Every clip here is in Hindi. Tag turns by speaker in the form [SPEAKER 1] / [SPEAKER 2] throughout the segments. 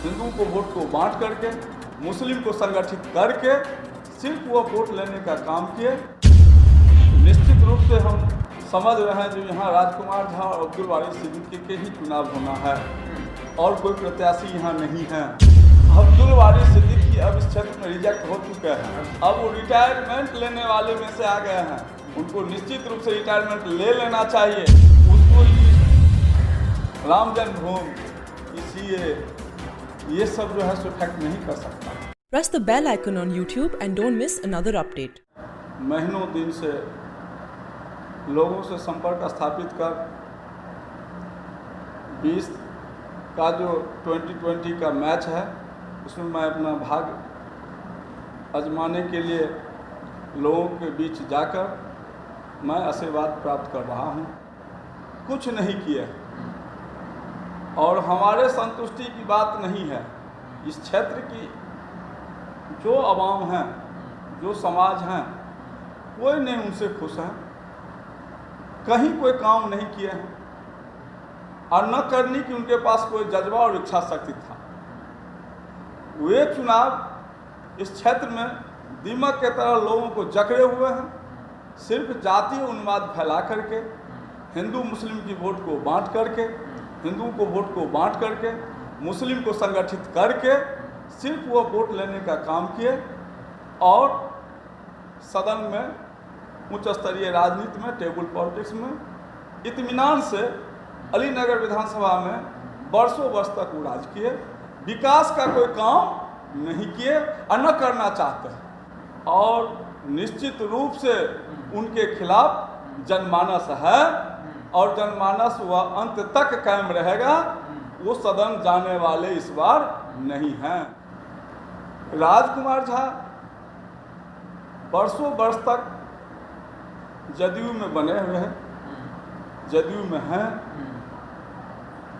[SPEAKER 1] हिंदू को वोट को बांट करके, मुस्लिम को संगठित करके सिर्फ वो वोट लेने का काम किए। निश्चित रूप से हम समझ रहे हैं जो यहाँ राजकुमार झा और अब्दुल वारिस सिद्दीकी के ही चुनाव होना है और कोई प्रत्याशी यहाँ नहीं है। अब्दुल वारिस सिद्दीकी अब इस क्षेत्र में रिजेक्ट हो चुके हैं, अब वो रिटायरमेंट लेने वाले में से आ गए हैं। उनको निश्चित रूप से रिटायरमेंट ले लेना चाहिए। उसको राम जन्मभूमि इसी ये सब जो है सो इफेक्ट नहीं कर सकता।
[SPEAKER 2] Press the bell icon on YouTube and don't miss another update.
[SPEAKER 1] महीनों दिन से लोगों से संपर्क स्थापित कर 20 का जो 2020 का मैच है उसमें मैं अपना भाग आजमाने के लिए लोगों के बीच जाकर मैं आशीर्वाद प्राप्त कर रहा हूँ। कुछ नहीं किए और हमारे संतुष्टि की बात नहीं है। इस क्षेत्र की जो आवाम हैं, जो समाज हैं, कोई नहीं उनसे खुश है। कहीं कोई काम नहीं किए हैं और न करने की उनके पास कोई जज्बा और इच्छा शक्ति था। वे चुनाव इस क्षेत्र में दीमक के तरह लोगों को जकड़े हुए हैं। सिर्फ जातीय उन्माद फैला करके, हिंदू मुस्लिम की वोट को बांट करके, हिंदू को वोट को बांट करके, मुस्लिम को संगठित करके सिर्फ वो वोट लेने का काम किए और सदन में उच्च स्तरीय राजनीति में, टेबल पॉलिटिक्स में इत्मीनान से अलीनगर विधानसभा में वर्षों वर्ष तक वो राज किए। विकास का कोई काम नहीं किए और न करना चाहते हैं और निश्चित रूप से उनके खिलाफ जनमानस है और जनमानस वह अंत तक कायम रहेगा। वो सदन जाने वाले इस बार नहीं हैं। राजकुमार झा वर्षों वर्ष तक जदयू में बने हुए हैं, जदयू में हैं।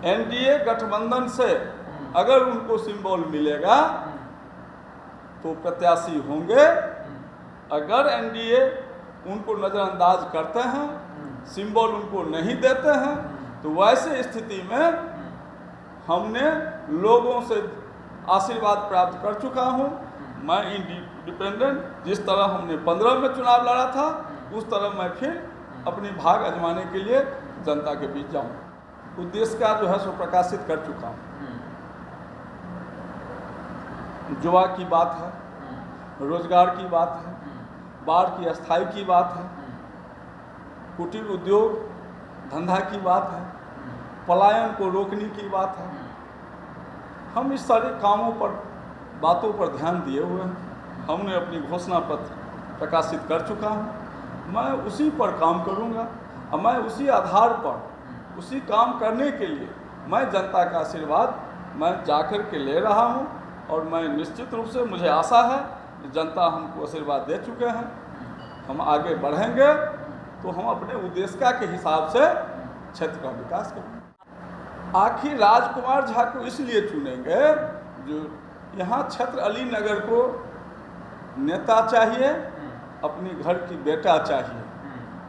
[SPEAKER 1] एनडीए गठबंधन से अगर उनको सिंबल मिलेगा तो प्रत्याशी होंगे। अगर एनडीए उनको नज़रअंदाज करते हैं, सिंबल उनको नहीं देते हैं, तो वैसे स्थिति में हमने लोगों से आशीर्वाद प्राप्त कर चुका हूं। मैं इंडिपेंडेंट जिस तरह हमने 15 में चुनाव लड़ा था उस तरह मैं फिर अपनी भाग आजमाने के लिए जनता के बीच जाऊं। उद्देश्य का जो है सो प्रकाशित कर चुका हूं। युवा की बात है, रोजगार की बात है, बाढ़ की अस्थायी की बात है, कुटीर उद्योग धंधा की बात है, पलायन को रोकने की बात है। हम इस सारे कामों पर, बातों पर ध्यान दिए हुए हैं। हमने अपनी घोषणा पत्र प्रकाशित कर चुका हूँ। मैं उसी पर काम करूँगा और मैं उसी आधार पर उसी काम करने के लिए मैं जनता का आशीर्वाद मैं जाकर के ले रहा हूँ और मैं निश्चित रूप से मुझे आशा है कि जनता हमको आशीर्वाद दे चुके हैं। हम आगे बढ़ेंगे तो हम अपने उद्देश्य के हिसाब से क्षेत्र का विकास करेंगे। आखिर राजकुमार झा को इसलिए चुनेंगे जो यहाँ क्षेत्र अलीनगर को नेता चाहिए, अपनी घर की बेटा चाहिए,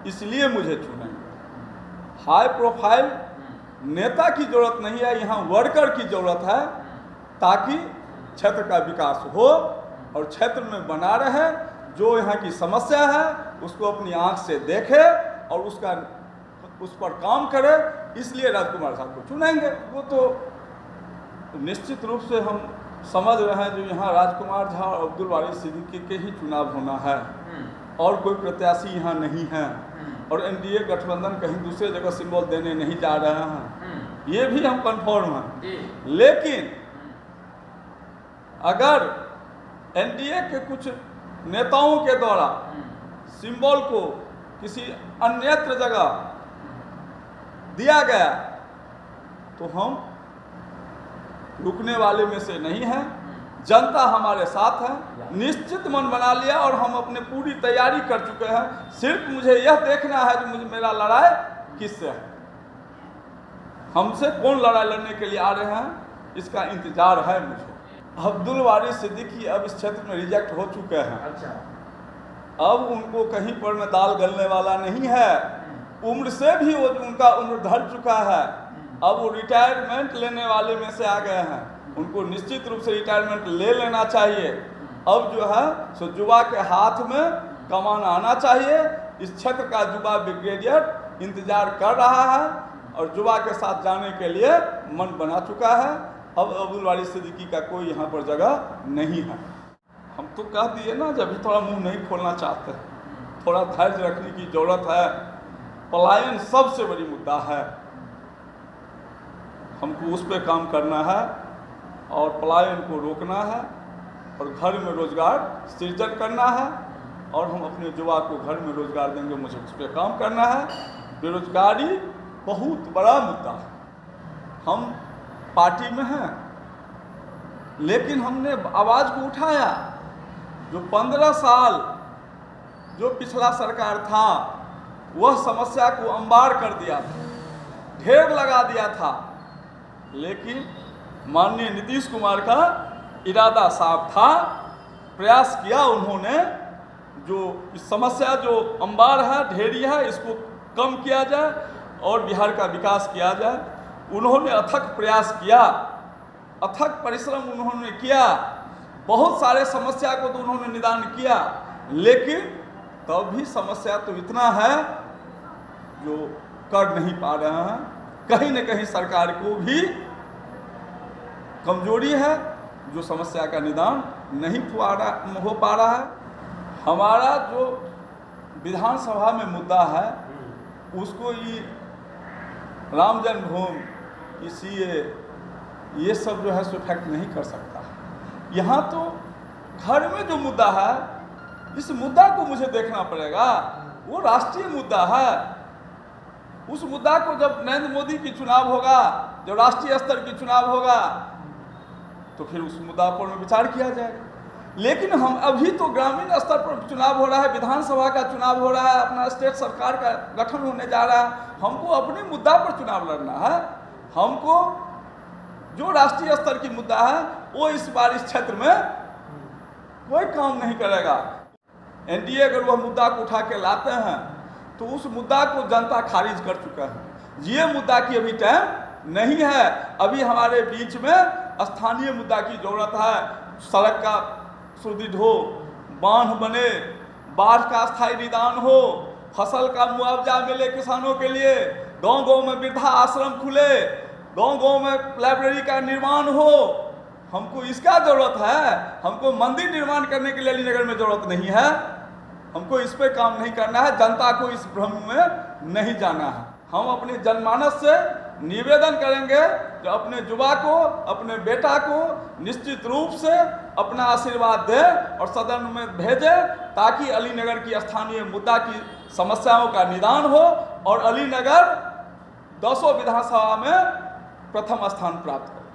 [SPEAKER 1] इसलिए मुझे चुनेंगे। हाई प्रोफाइल नेता की जरूरत नहीं है, यहाँ वर्कर की जरूरत है ताकि क्षेत्र का विकास हो और क्षेत्र में बना रहे। जो यहाँ की समस्या है उसको अपनी आंख से देखे और उस पर काम करे, इसलिए राजकुमार साहब को चुनेंगे। वो तो निश्चित रूप से हम समझ रहे हैं जो यहाँ राजकुमार झा और अब्दुल वारिस सिद्दीकी के ही चुनाव होना है और कोई प्रत्याशी यहाँ नहीं है और एनडीए गठबंधन कहीं दूसरे जगह सिंबल देने नहीं जा रहे हैं, ये भी हम कंफर्म हैं। लेकिन अगर एनडीए के कुछ नेताओं के द्वारा सिंबल को किसी अन्यत्र जगह दिया गया तो हम रुकने वाले में से नहीं हैं। जनता हमारे साथ है, निश्चित मन बना लिया और हम अपने पूरी तैयारी कर चुके हैं। सिर्फ मुझे यह देखना है कि मेरा लड़ाई किससे है, हमसे कौन लड़ाई लड़ने के लिए आ रहे हैं, इसका इंतजार है मुझे। अब्दुल वारिस सिद्दीकी अब इस क्षेत्र में रिजेक्ट हो चुके हैं। अब उनको कहीं पर में दाल गलने वाला नहीं है। उम्र से भी वो उनका उम्र ढल चुका है। अब वो रिटायरमेंट लेने वाले में से आ गए हैं। उनको निश्चित रूप से रिटायरमेंट ले लेना चाहिए। अब जो है सो युवा के हाथ में कमान आना चाहिए। इस क्षेत्र का युवा ब्रिगेडियर इंतजार कर रहा है और युवा के साथ जाने के लिए मन बना चुका है। अब अब्दुल वारिस सिद्दीकी का कोई यहाँ पर जगह नहीं है। हम तो कह दिए ना, जब भी थोड़ा मुंह नहीं खोलना चाहते, थोड़ा धैर्य रखने की जरूरत है। पलायन सबसे बड़ी मुद्दा है, हमको उस पर काम करना है और पलायन को रोकना है और घर में रोजगार सृजन करना है। और हम अपने युवा को घर में रोजगार देंगे, मुझे उस पर काम करना है। बेरोजगारी बहुत बड़ा मुद्दा है। हम पार्टी में हैं, लेकिन हमने आवाज़ को उठाया। जो 15 साल जो पिछला सरकार था, वह समस्या को अंबार कर दिया था, ढेर लगा दिया था। लेकिन माननीय नीतीश कुमार का इरादा साफ था, प्रयास किया उन्होंने, जो इस समस्या जो अंबार है, ढेरी है, इसको कम किया जाए और बिहार का विकास किया जाए। उन्होंने अथक प्रयास किया, अथक परिश्रम उन्होंने किया, बहुत सारे समस्या को तो उन्होंने निदान किया। लेकिन तब भी समस्या तो इतना है जो कर नहीं पा रहे हैं। कहीं न कहीं सरकार को भी कमजोरी है, जो समस्या का निदान नहीं हो पा रहा है। हमारा जो विधानसभा में मुद्दा है, उसको ये राम जन्मभूमि, सीए, ये सब जो है सो इफेक्ट नहीं कर सकता। यहाँ तो घर में जो मुद्दा है, इस मुद्दा को मुझे देखना पड़ेगा। वो राष्ट्रीय मुद्दा है। उस मुद्दा को जब नरेंद्र मोदी की चुनाव होगा, जब राष्ट्रीय स्तर की चुनाव होगा, तो फिर उस मुद्दा पर विचार किया जाएगा। लेकिन हम अभी तो ग्रामीण स्तर पर चुनाव हो रहा है, विधानसभा का चुनाव हो रहा है, अपना स्टेट सरकार का गठन होने जा रहा है। हमको अपने मुद्दा पर चुनाव लड़ना है। हमको जो राष्ट्रीय स्तर की मुद्दा है, वो इस बार इस क्षेत्र में कोई काम नहीं करेगा। एनडीए अगर वह मुद्दा को उठा के लाते हैं, तो उस मुद्दा को जनता खारिज कर चुका है। ये मुद्दा की अभी टाइम नहीं है। अभी हमारे बीच में स्थानीय मुद्दा की जरूरत है। सड़क का सुदृढ़ हो, बांध बने, बाढ़ का स्थायी निदान हो, फसल का मुआवजा मिले किसानों के लिए, गांव-गांव में वृद्धा आश्रम खुले, गांव-गांव में लाइब्रेरी का निर्माण हो। हमको इसका जरूरत है। हमको मंदिर निर्माण करने के लिए अलीनगर में जरूरत नहीं है। हमको इस पे काम नहीं करना है। जनता को इस भ्रम में नहीं जाना है। हम अपने जनमानस से निवेदन करेंगे कि अपने युवा को, अपने बेटा को निश्चित रूप से अपना आशीर्वाद दे और सदन में भेजे, ताकि अलीनगर की स्थानीय मुद्दा की समस्याओं का निदान हो और अलीनगर 10 विधानसभा में प्रथम स्थान प्राप्त करे।